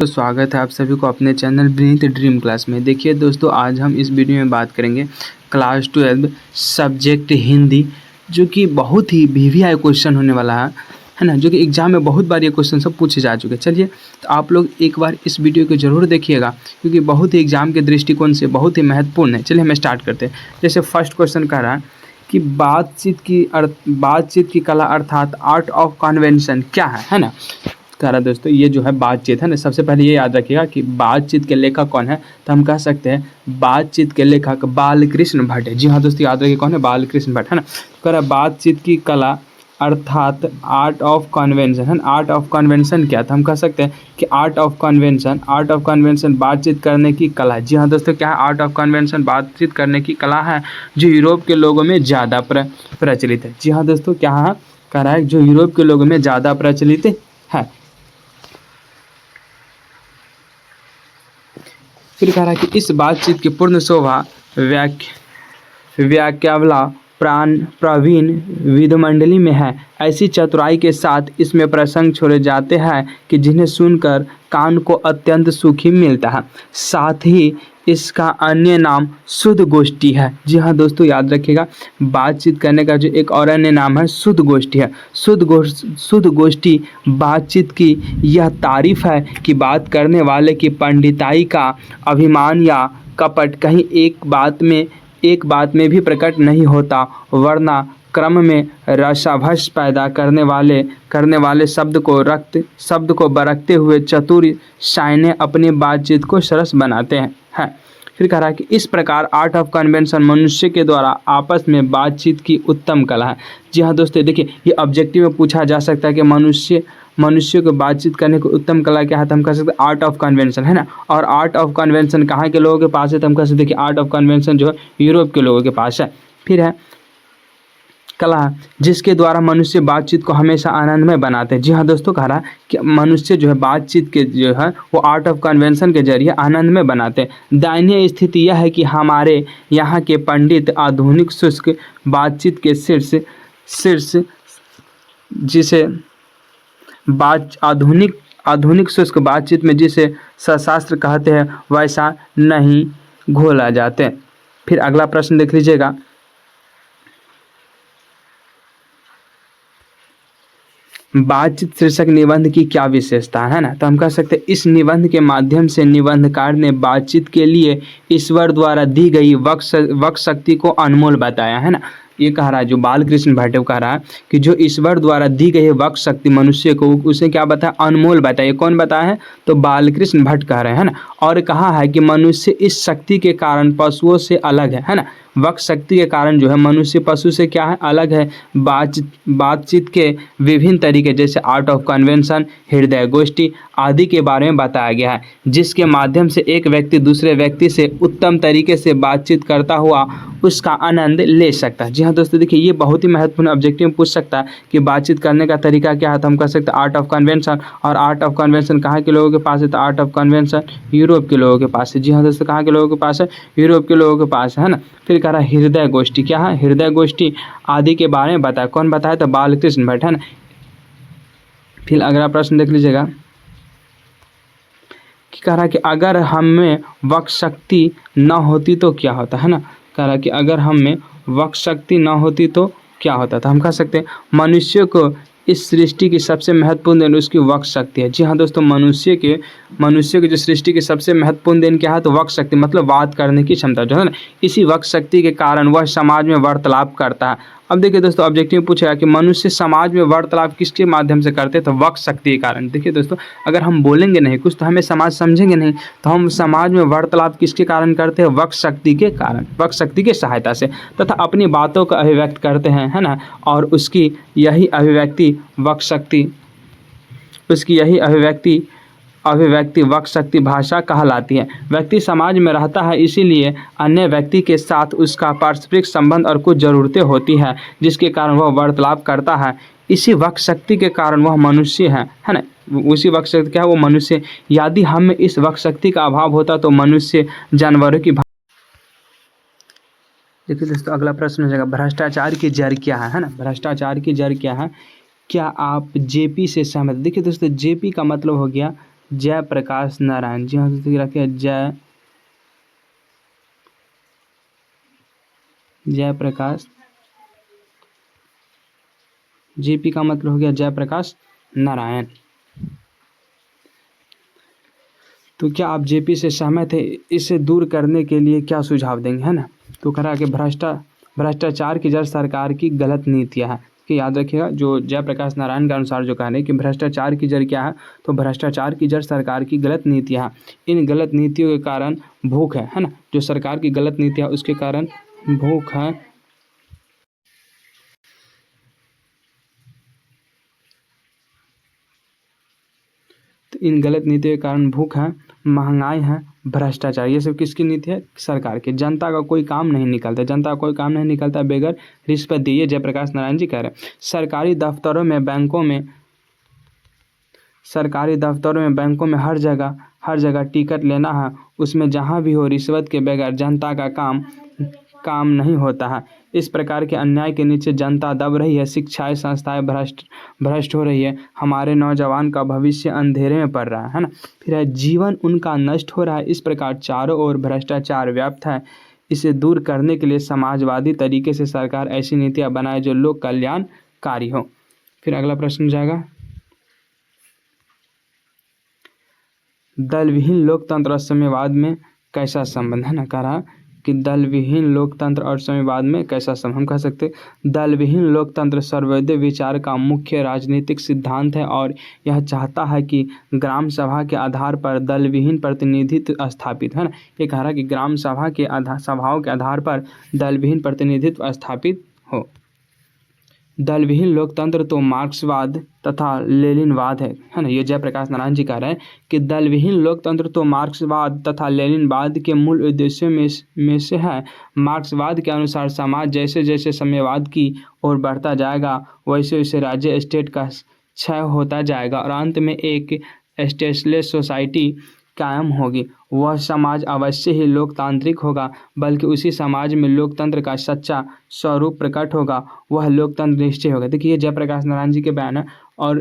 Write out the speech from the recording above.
तो स्वागत है आप सभी को अपने चैनल विनीत ड्रीम क्लास में। देखिए दोस्तों, आज हम इस वीडियो में बात करेंगे क्लास 12 सब्जेक्ट हिंदी, जो कि बहुत ही वीवीआई क्वेश्चन होने वाला है ना, जो कि एग्जाम में बहुत बार ये क्वेश्चन सब पूछे जा चुके हैं। चलिए, तो आप लोग एक बार इस वीडियो को ज़रूर देखिएगा, क्योंकि बहुत ही एग्जाम के दृष्टिकोण से बहुत ही महत्वपूर्ण है। चलिए हम स्टार्ट करते हैं। जैसे फर्स्ट क्वेश्चन कह रहा है कि बातचीत की कला अर्थात आर्ट ऑफ कन्वेंशन क्या है ना। कह रहा दोस्तों, ये जो है बातचीत है ना, सबसे पहले ये याद रखिएगा कि बातचीत के लेखक कौन है। तो हम कह सकते हैं बातचीत के लेखक बालकृष्ण भट्ट है। जी हाँ दोस्तों, याद रखिए कौन है, बालकृष्ण भट्ट है ना। कह रहा बातचीत की कला अर्थात आर्ट ऑफ कन्वेंशन है। आर्ट ऑफ कन्वेंशन क्या था, हम कह सकते हैं कि आर्ट ऑफ कन्वेंशन बातचीत करने की कला है। जी हाँ दोस्तों, क्या है, आर्ट ऑफ कन्वेंशन बातचीत करने की कला है, जो यूरोप के लोगों में ज़्यादा प्रचलित है। जी हाँ दोस्तों, क्या है, कह रहा है जो यूरोप के लोगों में ज़्यादा प्रचलित है। फिर कह रहा है कि इस बातचीत की पूर्ण शोभा व्याख्यावला प्रवीण विधिमंडली में है। ऐसी चतुराई के साथ इसमें प्रसंग छोड़े जाते हैं कि जिन्हें सुनकर कान को अत्यंत सुखी मिलता है। साथ ही इसका अन्य नाम शुद्ध गोष्ठी है। जी हाँ दोस्तों, याद रखिएगा, बातचीत करने का जो एक और अन्य नाम है शुद्ध गोष्ठी है। शुद्ध गोष्ठी बातचीत की यह तारीफ है कि बात करने वाले की पंडिताई का अभिमान या कपट कहीं एक बात में भी प्रकट नहीं होता, वरना क्रम में रसाभस पैदा करने वाले शब्द को बरकते हुए चतुर शायने अपनी बातचीत को सरस बनाते हैं। फिर कह रहा है कि इस प्रकार आर्ट ऑफ कन्वेंशन मनुष्य के द्वारा आपस में बातचीत की उत्तम कला है। जी हाँ दोस्तों, देखिए ये ऑब्जेक्टिव में पूछा जा सकता है कि मनुष्य को बातचीत करने की उत्तम कला क्या है। तो हम कह सकते हैं आर्ट ऑफ कन्वेंशन है ना। और आर्ट ऑफ कन्वेंशन कहाँ के लोगों के पास है, तो हम कह सकते हैं कि आर्ट ऑफ कन्वेंशन जो है यूरोप के लोगों के पास है। फिर है कला जिसके द्वारा मनुष्य बातचीत को हमेशा आनंदमय बनाते हैं। जी हाँ दोस्तों, कह रहा है कि मनुष्य जो है बातचीत के जो है वो आर्ट ऑफ कन्वेंशन के जरिए आनंदमय बनाते हैं। दयनीय स्थिति यह है कि हमारे यहाँ के पंडित आधुनिक शुष्क बातचीत के शीर्ष जिसे आधुनिक शुष्क बातचीत में जिसे सशास्त्र कहते हैं, वैसा नहीं घोला जाते। फिर अगला प्रश्न देख लीजिएगा, बातचीत शीर्षक निबंध की क्या विशेषता है ना। तो हम कह सकते हैं इस निबंध के माध्यम से निबंधकार ने बातचीत के लिए ईश्वर द्वारा दी गई वक शक्ति को अनमोल बताया है ना। ये कह रहा है जो बालकृष्ण भट्ट कह रहा है कि जो ईश्वर द्वारा दी गई वक शक्ति मनुष्य को, उसे क्या बताया, अनमोल बताया। कौन बताया है, तो बालकृष्ण भट्ट कह रहे हैं ना। और कहा है कि मनुष्य इस शक्ति के कारण पशुओं से अलग है ना। वक शक्ति के कारण जो है मनुष्य पशु से क्या है, अलग है। बातचीत के विभिन्न तरीके जैसे आर्ट ऑफ कन्वेंशन, हृदय गोष्ठी आदि के बारे में बताया गया है, जिसके माध्यम से एक व्यक्ति दूसरे व्यक्ति से उत्तम तरीके से बातचीत करता हुआ उसका आनंद ले सकता है। जी हाँ दोस्तों, देखिए ये बहुत ही महत्वपूर्ण ऑब्जेक्टिव में पूछ सकता है कि बातचीत करने का तरीका क्या है। तो हम कह सकते हैं आर्ट ऑफ कन्वेंशन। और आर्ट ऑफ कन्वेंशन कहाँ के लोगों के पास है, तो आर्ट ऑफ कन्वेंशन यूरोप के लोगों के पास है। जी हाँ दोस्तों, कहाँ के लोगों के पास है, यूरोप के लोगों के पास है ना। फिर कह रहा है हृदय गोष्ठी क्या है, हृदय गोष्ठी आदि के बारे में बताया। कौन बताया, तो बालकृष्ण भट्ट है ना। फिर अगला प्रश्न देख लीजिएगा कि कह रहा है कि अगर हम में वक शक्ति न होती तो क्या होता है ना। कह रहा है कि अगर हम में वक शक्ति न होती तो क्या होता था। हम कह सकते हैं मनुष्य को इस सृष्टि की सबसे महत्वपूर्ण देन उसकी वक शक्ति है। जी हाँ दोस्तों, मनुष्य के जो सृष्टि की सबसे महत्वपूर्ण देन क्या है, तो वक शक्ति मतलब बात करने की क्षमता जो है ना। इसी वक शक्ति के कारण वह समाज में वार्तालाप करता है। अब देखिए दोस्तों, ऑब्जेक्टिव पूछेगा कि मनुष्य समाज में वार्तालाप किसके माध्यम से करते हैं, तो वक शक्ति के कारण। देखिए दोस्तों, अगर हम बोलेंगे नहीं कुछ तो हमें समाज समझेंगे नहीं, तो हम समाज में वार्तालाप किसके कारण करते हैं, वक शक्ति के कारण, वक शक्ति की सहायता से, तथा अपनी बातों का अभिव्यक्त करते हैं है ना। और उसकी यही अभिव्यक्ति वक शक्ति भाषा कहलाती है। व्यक्ति समाज में रहता है, इसीलिए अन्य व्यक्ति के साथ उसका पारस्परिक संबंध और कुछ ज़रूरतें होती हैं, जिसके कारण वह वार्तालाप करता है। इसी वक शक्ति के कारण वह मनुष्य है ना। उसी वक शक्ति क्या है, वो मनुष्य। यदि हम में इस वक शक्ति का अभाव होता तो मनुष्य जानवरों की। देखिए दोस्तों, अगला प्रश्न हो जाएगा भ्रष्टाचार की जड़ क्या है ना। भ्रष्टाचार की जड़ क्या है, क्या आप जेपी से सहमत। देखिए दोस्तों, जेपी का मतलब हो गया जयप्रकाश नारायण। जी हाँ, तो रखिए जयप्रकाश। जेपी का मतलब हो गया जयप्रकाश नारायण। तो क्या आप जेपी से सहमत है? इसे दूर करने के लिए क्या सुझाव देंगे, है ना? तो कह रहा है कि भ्रष्टाचार की जड़ सरकार की गलत नीतियाँ है। कि याद रखिएगा, जो जयप्रकाश नारायण के अनुसार जो कह रहे हैं कि भ्रष्टाचार की जड़ क्या है, तो भ्रष्टाचार की जड़ सरकार की गलत नीतियाँ हैं। इन गलत नीतियों के कारण भूख है ना? जो सरकार की गलत नीतियाँ उसके कारण भूख है। तो इन गलत नीतियों के कारण भूख है, महंगाई है, भ्रष्टाचार, ये सब किसकी नीति है? सरकार की। जनता का कोई काम नहीं निकलता, जनता का कोई काम नहीं निकलता बगैर रिश्वत दिए, जयप्रकाश नारायण जी कह रहे हैं। सरकारी दफ्तरों में, बैंकों में हर जगह टिकट लेना है, उसमें जहाँ भी हो रिश्वत के बगैर जनता का काम नहीं होता है। इस प्रकार के अन्याय के नीचे जनता दब रही है, शिक्षाएं संस्थाएं भ्रष्ट हो रही है, हमारे नौजवान का भविष्य अंधेरे में पड़ रहा है ना? फिर है जीवन उनका नष्ट हो रहा है। इस प्रकार चारों ओर भ्रष्टाचार व्याप्त है। इसे दूर करने के लिए समाजवादी तरीके से सरकार ऐसी नीतियाँ बनाए जो लोक कल्याणकारी हो। फिर अगला प्रश्न जाएगा, दल विहीन लोकतंत्र और साम्यवाद में कैसा संबंध, है ना? कह रहा कि दल विहीन लोकतंत्र और साम्यवाद में कैसा संबंध। हम कह सकते हैं दल विहीन लोकतंत्र सर्वोदय विचार का मुख्य राजनीतिक सिद्धांत है और यह चाहता है कि ग्राम सभा के आधार पर दल विहीन प्रतिनिधित्व स्थापित, है ना? ये कह रहा कि ग्राम सभाओं के आधार पर दल विहीन प्रतिनिधित्व स्थापित हो। दल विहीन लोकतंत्र तो मार्क्सवाद तथा लेनिनवाद है ना? ये जयप्रकाश नारायण जी कह रहे हैं कि दल विहीन लोकतंत्र तो मार्क्सवाद तथा लेनिनवाद के मूल उद्देश्यों में से है। मार्क्सवाद के अनुसार समाज जैसे जैसे साम्यवाद की ओर बढ़ता जाएगा, वैसे वैसे राज्य स्टेट का क्षय होता जाएगा और अंत में एक स्टेटलेस सोसाइटी कायम होगी। वह समाज अवश्य ही लोकतांत्रिक होगा, बल्कि उसी समाज में लोकतंत्र का सच्चा स्वरूप प्रकट होगा। वह लोकतंत्र निश्चय होगा। देखिए जयप्रकाश नारायण जी के बयान है और